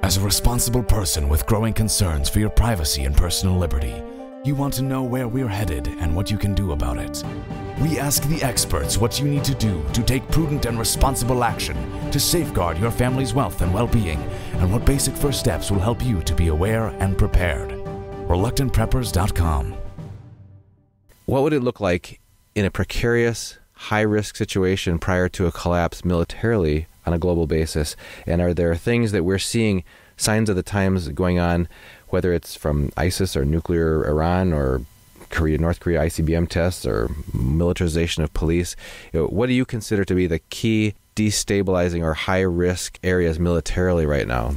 As a responsible person with growing concerns for your privacy and personal liberty, you want to know where we're headed and what you can do about it. We ask the experts what you need to do to take prudent and responsible action to safeguard your family's wealth and well-being, and what basic first steps will help you to be aware and prepared. ReluctantPreppers.com. What would it look like in a precarious, high-risk situation prior to a collapse militarily on a global basis? And are there things that we're seeing, signs of the times going on, whether it's from ISIS or nuclear Iran or North Korea ICBM tests or militarization of police? What do you consider to be the key destabilizing or high-risk areas militarily right now?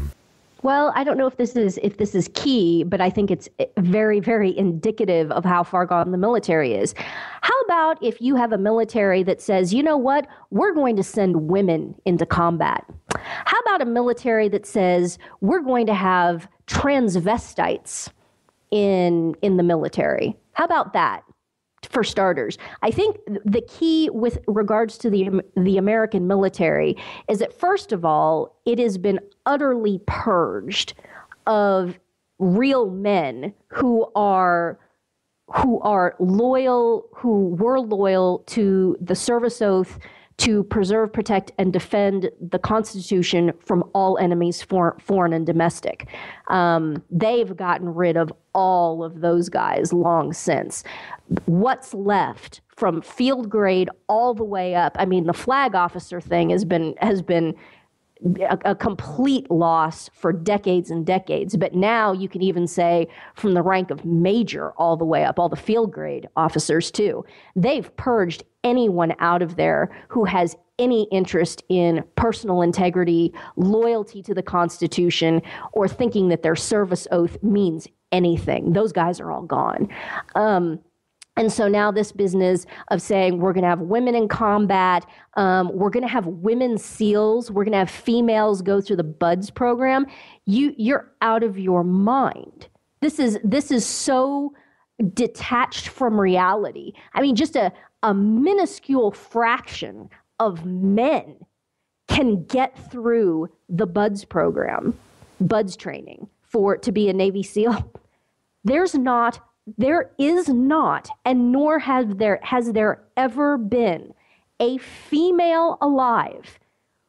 Well, I don't know if this is key, but I think it's very, very indicative of how far gone the military is. How about if you have a military that says, you know what, we're going to send women into combat? How about a military that says we're going to have transvestites in the military? How about that? For starters, I think the key with regards to the American military is that, first of all, it has been utterly purged of real men who were loyal to the service oath to preserve, protect, and defend the Constitution from all enemies, foreign and domestic. They've gotten rid of all of those guys long since. What's left from field grade all the way up? I mean, the flag officer thing has been a complete loss for decades and decades. But now you can even say from the rank of major all the way up, all the field grade officers too. They've purged anyone out of there who has any interest in personal integrity, loyalty to the Constitution, or thinking that their service oath means anything. Those guys are all gone. And so now this business of saying we're going to have women in combat, we're going to have women SEALs, we're going to have females go through the BUDS program, you're out of your mind. This is so detached from reality. I mean, just a minuscule fraction of men can get through the BUDS program, BUDS training to be a Navy SEAL. There is not, and nor has there ever been a female alive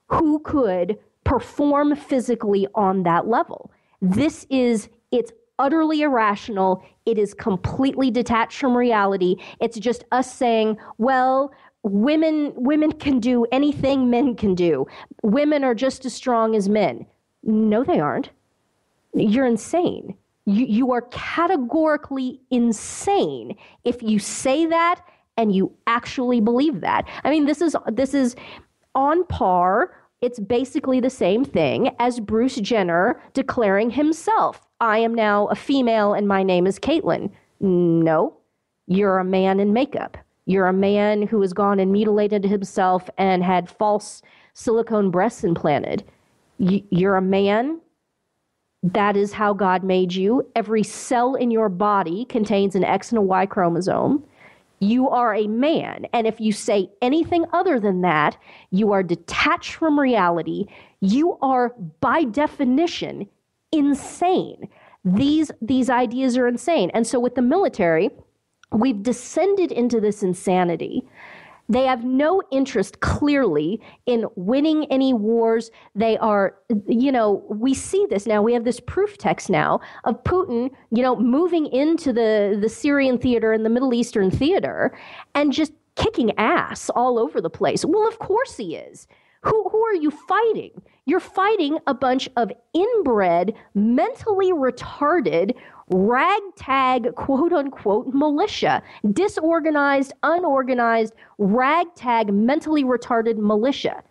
who could perform physically on that level. It's utterly irrational. It is completely detached from reality. It's just us saying, well, women can do anything men can do. Women are just as strong as men. No, they aren't. You're insane. You are categorically insane if you say that and you actually believe that. I mean, this is on par. It's basically the same thing as Bruce Jenner declaring himself, I am now a female and my name is Caitlyn. No, you're a man in makeup. You're a man who has gone and mutilated himself and had false silicone breasts implanted. You're a man. That is how God made you. Every cell in your body contains an X and a Y chromosome. You are a man. And if you say anything other than that, you are detached from reality. You are, by definition, insane. These ideas are insane. And so with the military, we've descended into this insanity. They have no interest, clearly, in winning any wars. They are, we see this now. We have this proof text now of Putin, moving into the Syrian theater and the Middle Eastern theater and just kicking ass all over the place. Well, of course he is. Who are you fighting? You're fighting a bunch of inbred, mentally retarded, ragtag, quote unquote, militia, disorganized, unorganized, ragtag, mentally retarded militia.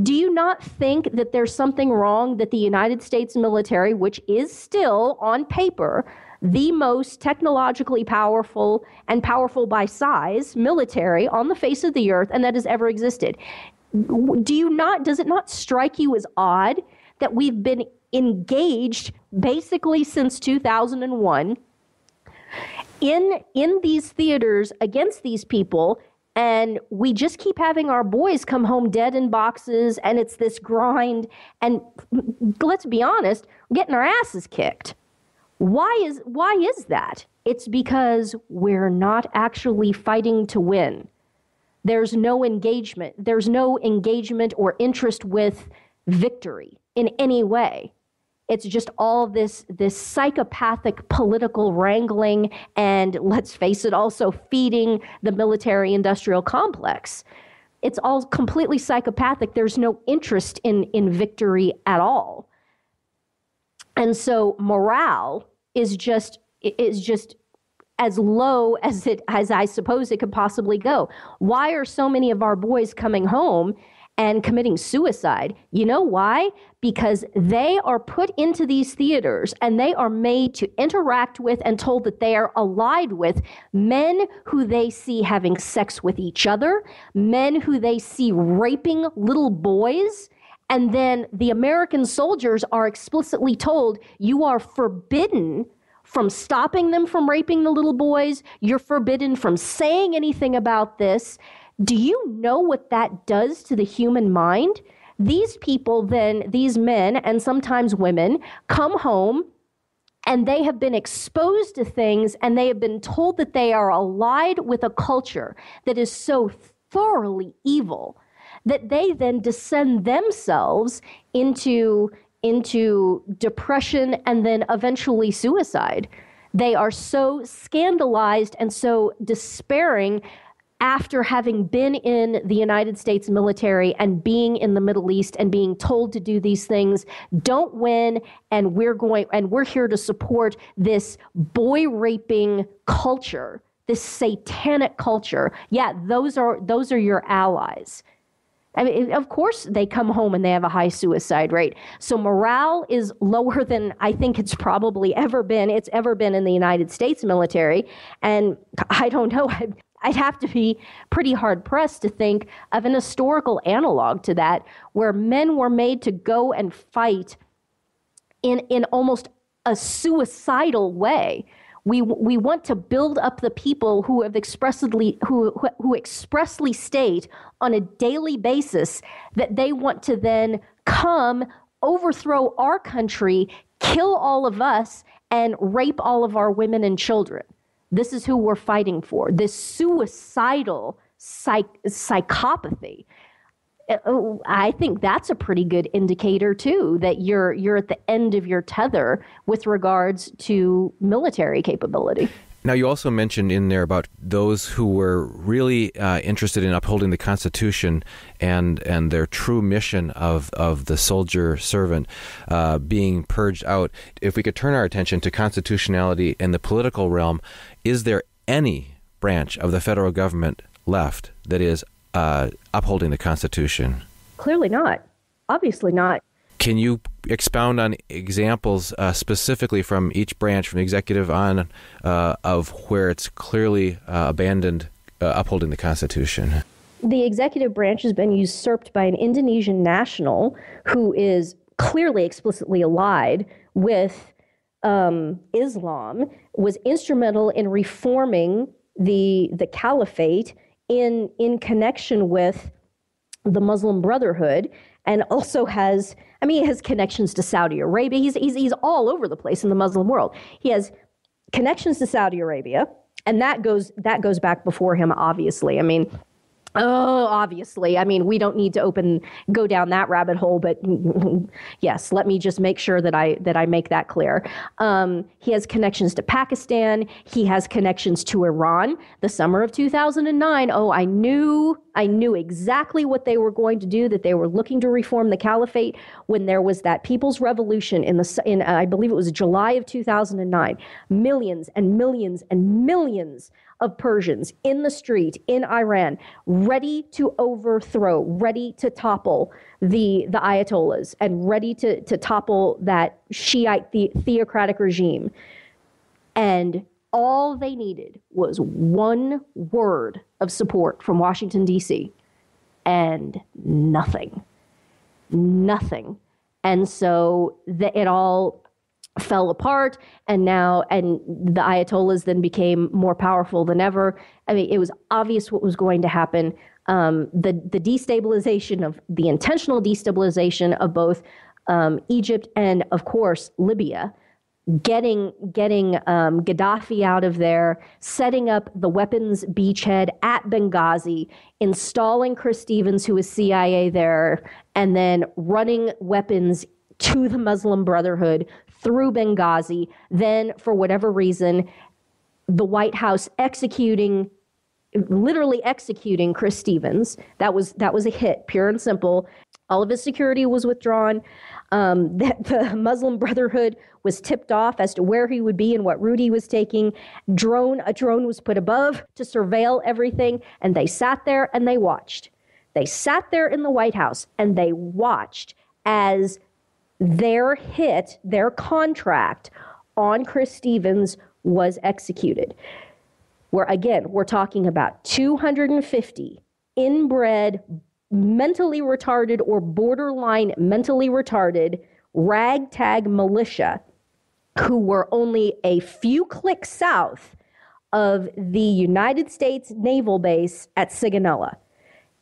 Do you not think that there's something wrong that the United States military, which is still on paper the most technologically powerful and powerful by size military on the face of the earth and that has ever existed? Does it not strike you as odd that we've been engaged basically since 2001 in these theaters against these people, And we just keep having our boys come home dead in boxes, and it's this grind. And let's be honest, we're getting our asses kicked. Why is that? It's because we're not actually fighting to win. There's no engagement. There's no engagement or interest with victory in any way. It's just all this psychopathic political wrangling and, let's face it, also feeding the military-industrial complex. It's all completely psychopathic. There's no interest in victory at all. And so morale is just as low as I suppose it could possibly go. Why are so many of our boys coming home and committing suicide? You know why? Because they are put into these theaters and they are made to interact with and told that they are allied with men who they see having sex with each other, men who they see raping little boys. And then the American soldiers are explicitly told, you are forbidden from stopping them from raping the little boys. You're forbidden from saying anything about this. Do you know what that does to the human mind? These people then, these men and sometimes women, come home and they have been exposed to things and they have been told that they are allied with a culture that is so thoroughly evil that they then descend themselves into depression and then eventually suicide. They are so scandalized and so despairing after having been in the United States military and being in the Middle East and being told to do these things, don't win, and we're here to support this boy raping culture, this satanic culture. Yeah, those are your allies. I mean, of course, they come home and they have a high suicide rate. So morale is lower than I think it's probably ever been. It's ever been in the United States military. And I don't know, I'd have to be pretty hard-pressed to think of an historical analog to that where men were made to go and fight in almost a suicidal way. We want to build up the people who have expressly state on a daily basis that they want to then come overthrow our country, kill all of us, and rape all of our women and children. This is who we're fighting for. This suicidal psychopathy. I think that's a pretty good indicator too, that you're at the end of your tether with regards to military capability. Now, you also mentioned in there about those who were really interested in upholding the Constitution and their true mission of the soldier servant being purged out. If we could turn our attention to constitutionality in the political realm, is there any branch of the federal government left that is upholding the Constitution? Clearly not. Obviously not. Can you expound on examples specifically from each branch, from the executive on, of where it's clearly abandoned upholding the Constitution? The executive branch has been usurped by an Indonesian national who is clearly explicitly allied with Islam, was instrumental in reforming the caliphate in connection with the Muslim Brotherhood, and also has connections to Saudi Arabia. He's all over the place in the Muslim world. He has connections to Saudi Arabia, and that goes back before him, obviously. Obviously. We don't need to go down that rabbit hole, but yes, let me just make sure that I make that clear. He has connections to Pakistan. He has connections to Iran. The summer of 2009, I knew exactly what they were going to do, that they were looking to reform the caliphate when there was that people's revolution in I believe it was July of 2009. Millions and millions and millions of Persians in the street in Iran, ready to overthrow, ready to topple the Ayatollahs, and ready to topple that Shiite theocratic regime. And all they needed was one word of support from Washington, D.C., and nothing. And so it all fell apart, and the Ayatollahs then became more powerful than ever. I mean, it was obvious what was going to happen. The destabilization of the intentional destabilization of both Egypt and, of course, Libya, getting Gaddafi out of there, setting up the weapons beachhead at Benghazi, installing Chris Stevens, who was CIA there, and then running weapons to the Muslim Brotherhood through Benghazi. Then, for whatever reason, the White House literally executing Chris Stevens. That was a hit, pure and simple. All of his security was withdrawn. The Muslim Brotherhood was tipped off as to where he would be and what route he was taking. A drone was put above to surveil everything, and they sat there and they watched. They sat there in the White House and they watched as their contract on Chris Stevens was executed. We're talking about 250 inbred, mentally retarded or borderline mentally retarded ragtag militia who were only a few clicks south of the United States naval base at Sigonella.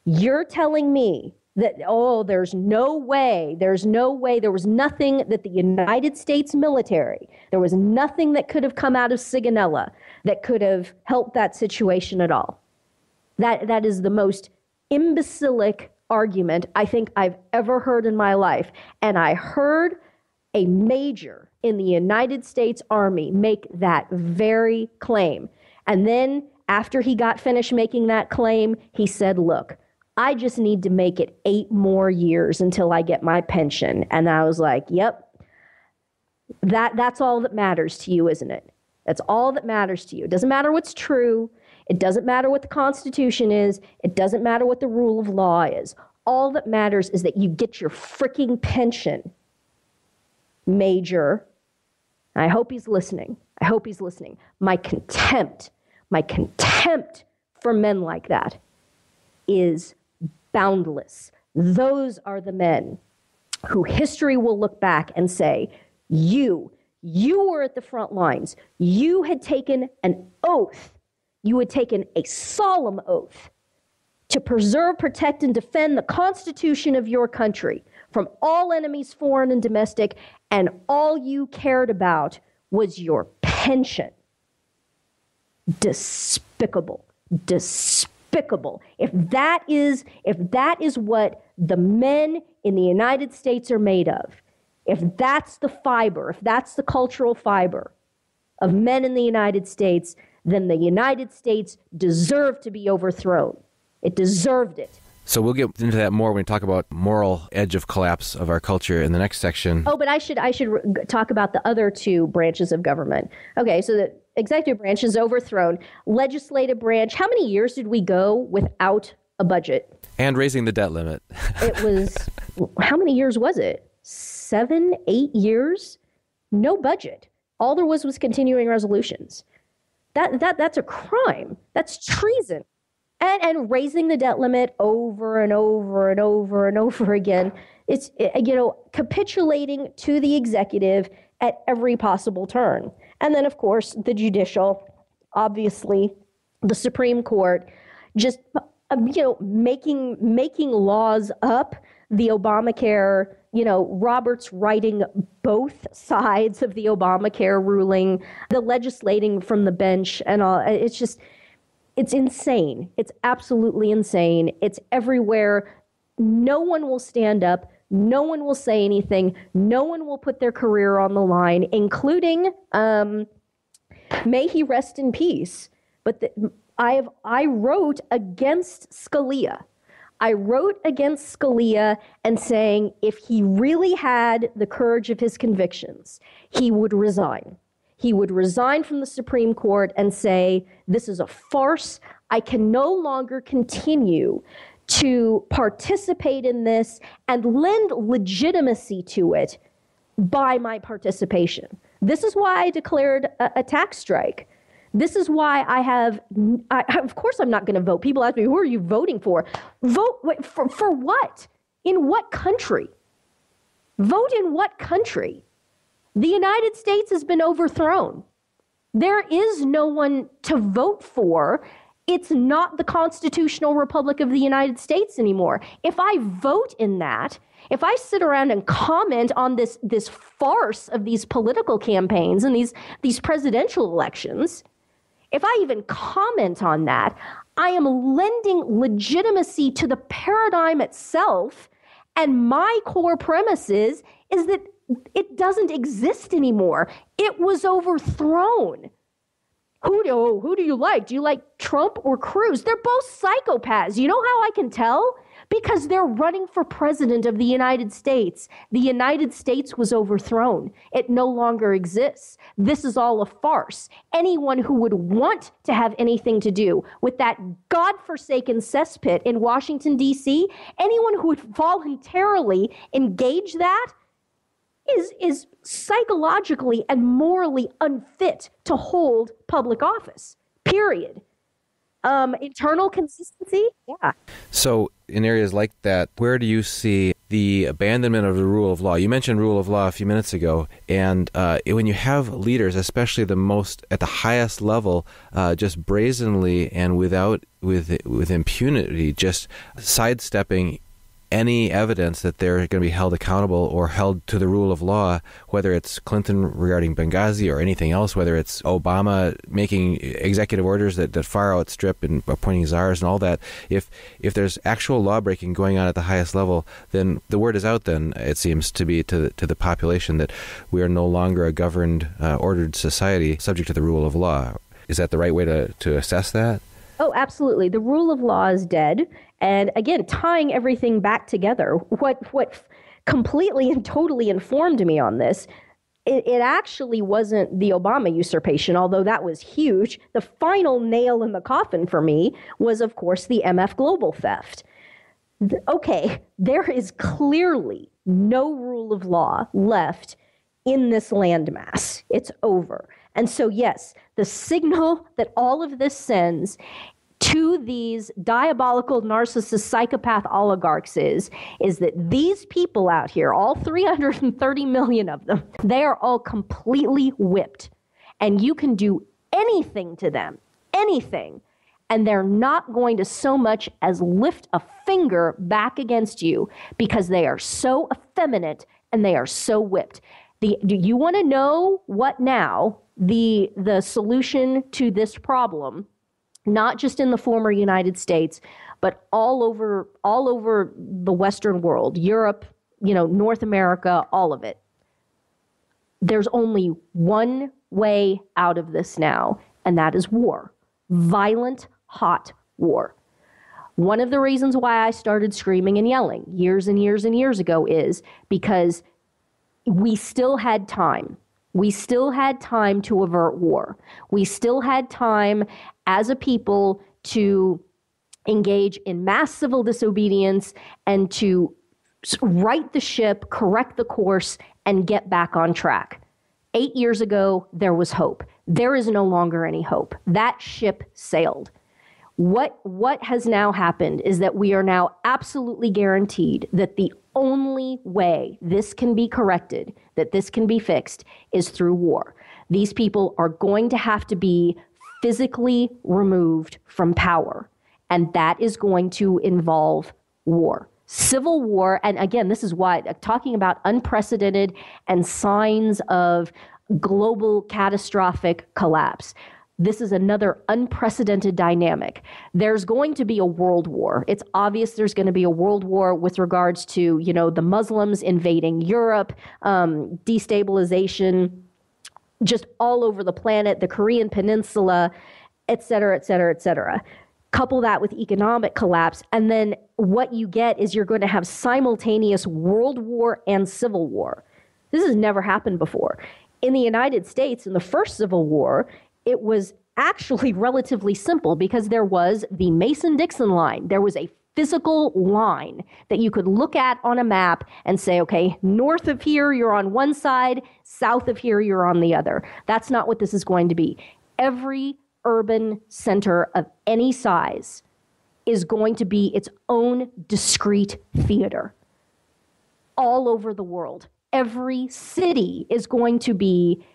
You're telling me that, there's no way, there was nothing that the United States military, there was nothing that could have come out of Sigonella that could have helped that situation at all. That is the most imbecilic argument I think I've ever heard in my life. And I heard a major in the United States Army make that very claim. And then after he got finished making that claim, he said, look, I just need to make it 8 more years until I get my pension. And I was like, yep, that's all that matters to you, isn't it? That's all that matters to you. It doesn't matter what's true. It doesn't matter what the Constitution is. It doesn't matter what the rule of law is. All that matters is that you get your freaking pension, Major. I hope he's listening. My contempt for men like that is boundless. Those are the men who history will look back and say, you were at the front lines. You had taken an oath. You had taken a solemn oath to preserve, protect, and defend the Constitution of your country from all enemies, foreign and domestic, and all you cared about was your pension. Despicable. If that is what the men in the United States are made of, if that's the fiber, if that's the cultural fiber of men in the United States, then the United States deserved to be overthrown. It deserved it. So we'll get into that more when we talk about moral edge of collapse of our culture in the next section. Oh, but I should talk about the other 2 branches of government. Okay, so the executive branch is overthrown. Legislative branch, how many years did we go without a budget? And raising the debt limit. It was, how many years was it? 7, 8 years? No budget. All there was continuing resolutions. That's a crime. That's treason. And raising the debt limit over and over and over and over again. It's, capitulating to the executive at every possible turn. And then, of course, the judicial, obviously, the Supreme Court, just, making laws up. The Obamacare, Roberts writing both sides of the Obamacare ruling, the legislating from the bench and all. It's insane. It's absolutely insane. It's everywhere. No one will stand up. No one will say anything. No one will put their career on the line, including, may he rest in peace. But I wrote against Scalia. And saying if he really had the courage of his convictions, he would resign. He would resign from the Supreme Court and say, this is a farce. I can no longer continue to participate in this and lend legitimacy to it by my participation. This is why I declared a tax strike. This is why of course I'm not going to vote. People ask me, who are you voting for? Vote for what? In what country? Vote in what country? The United States has been overthrown. There is no one to vote for. It's not the constitutional republic of the United States anymore. If I vote in that, if I sit around and comment on this farce of these political campaigns and these presidential elections, if I even comment on that, I am lending legitimacy to the paradigm itself. And my core premise is that it doesn't exist anymore. It was overthrown. Who do you like? Do you like Trump or Cruz? They're both psychopaths. You know how I can tell? Because they're running for president of the United States. The United States was overthrown. It no longer exists. This is all a farce. Anyone who would want to have anything to do with that godforsaken cesspit in Washington, D.C., anyone who would voluntarily engage that is psychologically and morally unfit to hold public office, period. Internal consistency, yeah. So in areas like that, where do you see the abandonment of the rule of law? You mentioned rule of law a few minutes ago, and when you have leaders, especially the most at the highest level, just brazenly and with impunity, just sidestepping any evidence that they're going to be held accountable or held to the rule of law, whether it's Clinton regarding Benghazi or anything else, whether it's Obama making executive orders that far outstrip and appointing czars and all that. If there's actual law breaking going on at the highest level, then the word is out then, it seems to be to the population, that we are no longer a governed, ordered society subject to the rule of law. Is that the right way to assess that? Oh, absolutely. The rule of law is dead. And again, tying everything back together, what completely and totally informed me on this, it actually wasn't the Obama usurpation, although that was huge. The final nail in the coffin for me was, of course, the MF Global theft. Okay, there is clearly no rule of law left in this landmass. It's over. And so, yes, the signal that all of this sends to these diabolical narcissist psychopath oligarchs is that these people out here, all 330 million of them, they are all completely whipped. And you can do anything to them, anything, and they're not going to so much as lift a finger back against you because they are so effeminate and they are so whipped. Do you want to know what now the solution to this problem, not just in the former United States, but all over the Western world, Europe, North America, all of it. There's only one way out of this now, and that is war. Violent, hot war. One of the reasons why I started screaming and yelling years and years and years ago is because we still had time. We still had time to avert war. We still had time as a people to engage in mass civil disobedience and to right the ship, correct the course, and get back on track. 8 years ago, there was hope. There is no longer any hope. That ship sailed. What has now happened is that we are now absolutely guaranteed that the only way this can be corrected, that this can be fixed, is through war. These people are going to have to be physically removed from power, and that is going to involve war. Civil war, and again, this is why talking about unprecedented and signs of global catastrophic collapse. This is another unprecedented dynamic. There's going to be a world war. It's obvious there's going to be a world war with regards to, the Muslims invading Europe, destabilization, just all over the planet, the Korean Peninsula, et cetera, et cetera, et cetera. Couple that with economic collapse, and then what you get is you're going to have simultaneous world war and civil war. This has never happened before. In the United States, in the first Civil War, it was actually relatively simple because there was the Mason-Dixon line. There was a physical line that you could look at on a map and say, okay, north of here, you're on one side, south of here, you're on the other. That's not what this is going to be. Every urban center of any size is going to be its own discrete theater all over the world. every city is going to be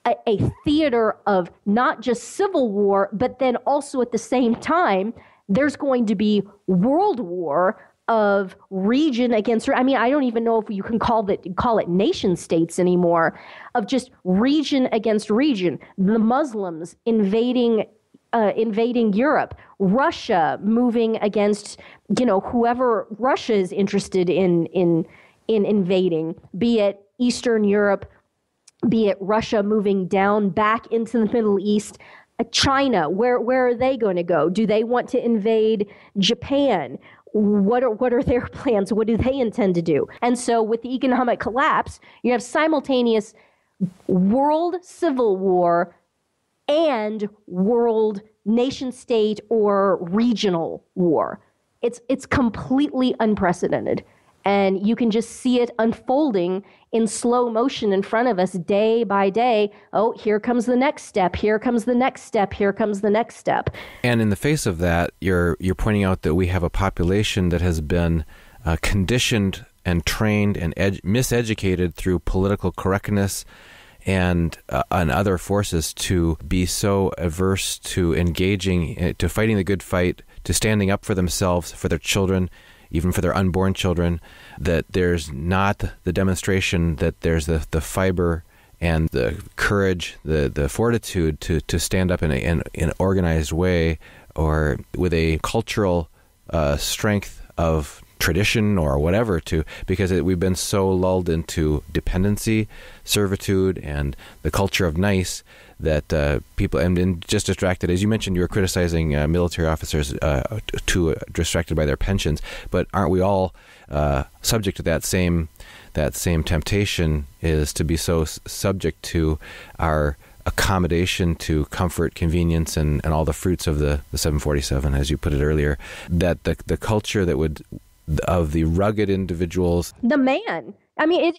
a theater of not just civil war, but then also at the same time, there's going to be world war of region against, I mean, I don't even know if you can call it nation states anymore, of just region against region. The Muslims invading Europe, Russia moving against, whoever Russia is interested in invading, be it Eastern Europe, be it Russia moving down back into the Middle East. China, where are they going to go? Do they want to invade Japan? What are their plans? What do they intend to do? And so with the economic collapse, you have simultaneous world civil war and world nation state or regional war. It's completely unprecedented. And you can just see it unfolding in slow motion in front of us day by day. Oh, here comes the next step. Here comes the next step. Here comes the next step. And in the face of that, you're pointing out that we have a population that has been conditioned and trained and miseducated through political correctness and other forces to be so averse to engaging, to fighting the good fight, to standing up for themselves, for their children, even for their unborn children, that there's not the demonstration, that there's the fiber and the courage, the fortitude to stand up in an organized way or with a cultural strength of tradition or whatever, because we've been so lulled into dependency, servitude, and the culture of nice that people, and just distracted, as you mentioned, you were criticizing military officers too distracted by their pensions, but aren't we all subject to that same temptation, is to be so subject to our accommodation to comfort, convenience, and all the fruits of the 747, as you put it earlier, that the culture of the rugged individuals. The man. I mean,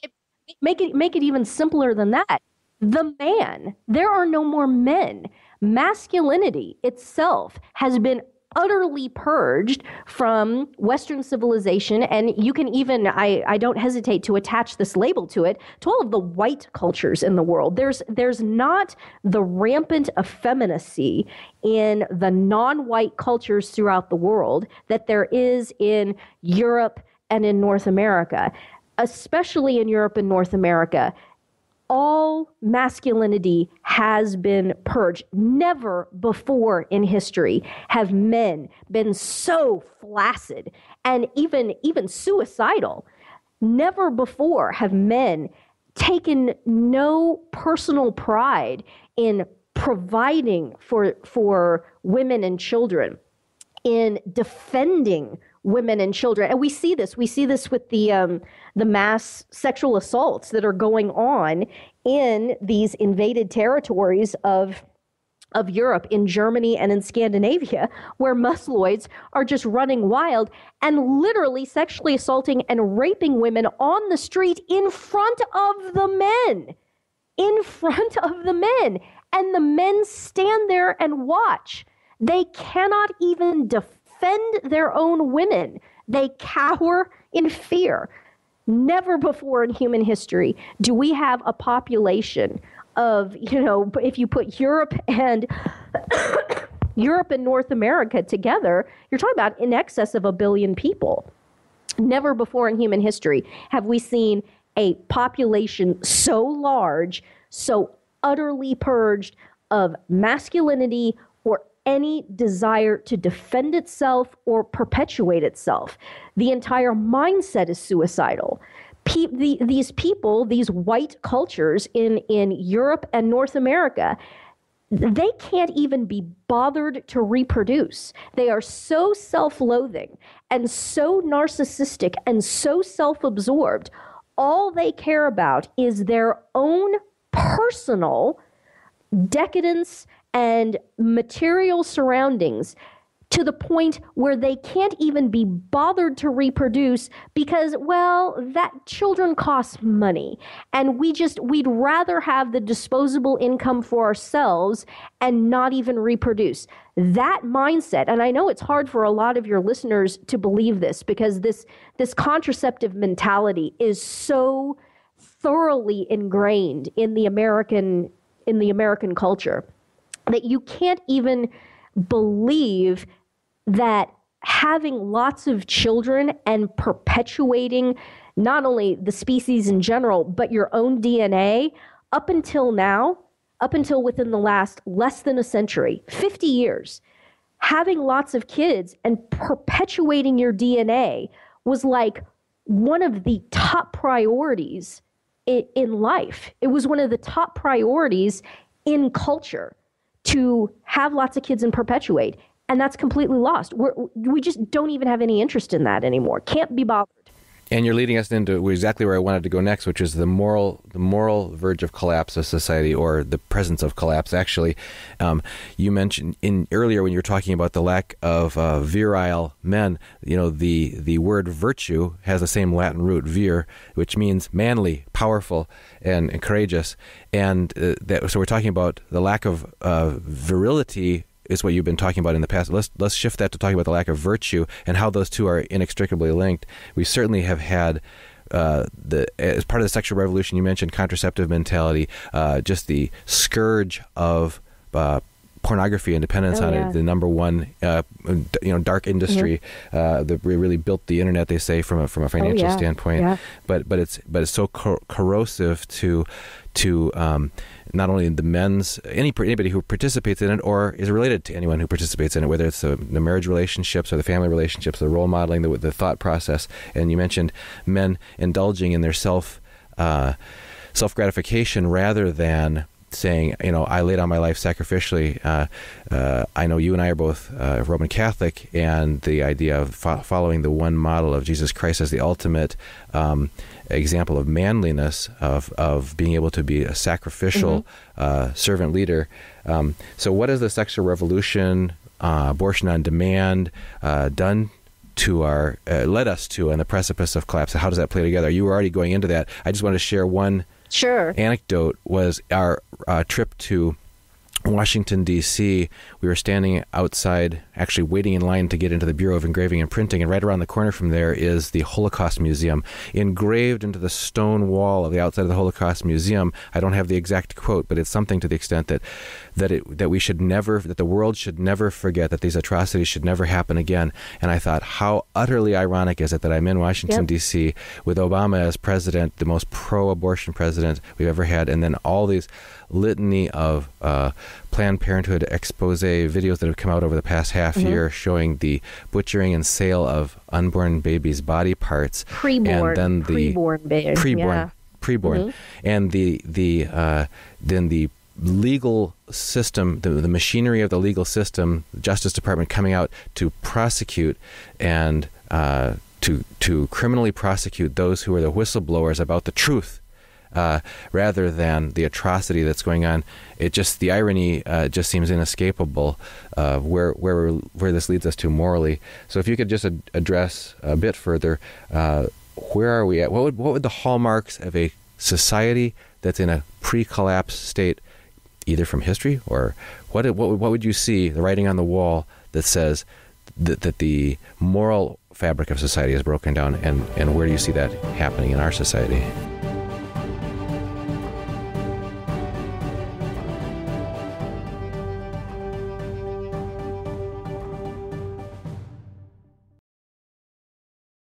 make it even simpler than that. The man. There are no more men. Masculinity itself has been utterly purged from Western civilization, and you can even, I don't hesitate to attach this label to it, to all of the white cultures in the world. There's not the rampant effeminacy in the non-white cultures throughout the world that there is in Europe and in North America. Especially in Europe and North America, all masculinity has been purged. Never before in history have men been so flaccid and even suicidal. Never before have men taken no personal pride in providing for women and children, in defending women and children. And we see this with the mass sexual assaults that are going on in these invaded territories of Europe, in Germany and in Scandinavia, where Musloids are just running wild and literally sexually assaulting and raping women on the street in front of the men. In front of the men. And the men stand there and watch. They cannot even defend their own women. They cower in fear. Never before in human history do we have a population of, if you put Europe and North America together, you're talking about in excess of 1 billion people. Never before in human history have we seen a population so large, so utterly purged of masculinity or any desire to defend itself or perpetuate itself. The entire mindset is suicidal. These people, these white cultures in Europe and North America, they can't even be bothered to reproduce. They are so self-loathing and so narcissistic and so self-absorbed. All they care about is their own personal decadence and material surroundings, to the point where they can't even be bothered to reproduce because, well, that children cost money. And we'd rather have the disposable income for ourselves and not even reproduce. That mindset, and I know it's hard for a lot of your listeners to believe this because this contraceptive mentality is so thoroughly ingrained in the American culture that you can't even believe that having lots of children and perpetuating not only the species in general, but your own DNA up until now, up until within the last less than a century, 50 years, having lots of kids and perpetuating your DNA was like one of the top priorities in life. It was one of the top priorities in culture to have lots of kids and perpetuate. And that's completely lost. We just don't even have any interest in that anymore. Can't be bothered. And you're leading us into exactly where I wanted to go next, which is the moral verge of collapse of society, or the presence of collapse. Actually, you mentioned earlier when you were talking about the lack of virile men. The word virtue has the same Latin root, vir, which means manly, powerful, and courageous. And so we're talking about the lack of virility is what you've been talking about in the past. Let's shift that to talking about the lack of virtue and how those two are inextricably linked. We certainly have had as part of the sexual revolution, you mentioned contraceptive mentality, just the scourge of pornography and dependence on it, the number one dark industry that really built the internet, they say, from a financial standpoint. But it's so corrosive to not only the anybody who participates in it or is related to anyone who participates in it, whether it's the marriage relationships or the family relationships, the role modeling, the thought process. And you mentioned men indulging in their self gratification rather than saying, I laid down my life sacrificially. I know you and I are both Roman Catholic, and the idea of following the one model of Jesus Christ as the ultimate example of manliness, of being able to be a sacrificial servant leader. So what has the sexual revolution, abortion on demand, done to led us to on the precipice of collapse? How does that play together? You were already going into that. I just wanted to share one anecdote. Was our trip to Washington, D.C. We were standing outside, actually waiting in line to get into the Bureau of Engraving and Printing, and right around the corner from there is the Holocaust Museum. Engraved into the stone wall of the outside of the Holocaust Museum, I don't have the exact quote, but it's something to the extent that the world should never forget, that these atrocities should never happen again. And I thought, how utterly ironic is it that I'm in Washington, D.C. with Obama as president, the most pro-abortion president we've ever had, and then all these litany of Planned Parenthood expose videos that have come out over the past half year showing the butchering and sale of unborn babies' body parts, preborn and then the legal system, the machinery of the legal system, the Justice Department coming out to prosecute and to criminally prosecute those who are the whistleblowers about the truth. Rather than the atrocity that's going on. The irony just seems inescapable where this leads us to morally. So if you could just address a bit further, where are we at? What would the hallmarks of a society that's in a pre-collapse state, either from history, or what would you see, the writing on the wall that says that the moral fabric of society is broken down, and where do you see that happening in our society?